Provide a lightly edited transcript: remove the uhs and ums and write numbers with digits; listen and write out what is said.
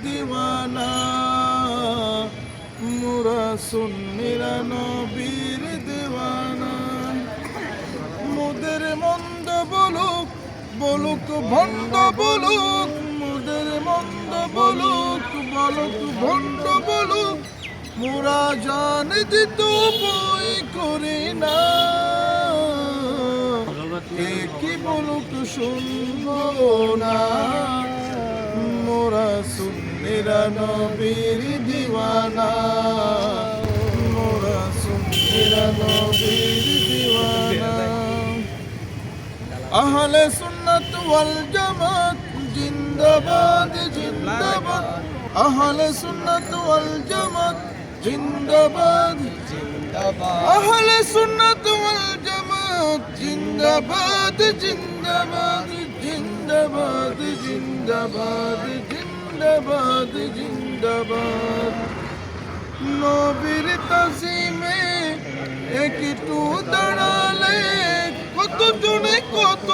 দিওয়ানা মোরা সুন্নিরা নবীর দিওয়ানা মোদের মন্দ বলুক বলুক ভণ্ড বলুক মোদের মন্দ বলুক বলুক ভণ্ড বলুক মোরা জান দিত বই করি না কি বলুক শুনবো না মোরা সুন্নিরা নবীর দিওয়ানা মোরা সুন্নিরা নবীর দিওয়ানা আহলে সুন্নাত ওয়াল জামাত জিন্দাবাদ জিন্দাবাদ আহলে সুন্নাত ওয়াল জামাত জিন্দাবাদ জিন্দাবাদ আহলে সুন্নাত ওয়াল জামাত জিন্দাবাদ জিন্দাবাদ জিন্দাবাদ জিন্দাবাদ জিন্দাবাদ জিন্দাবাদ নবীর তাজিমে একটু দাঁড়ালে কত জনে কত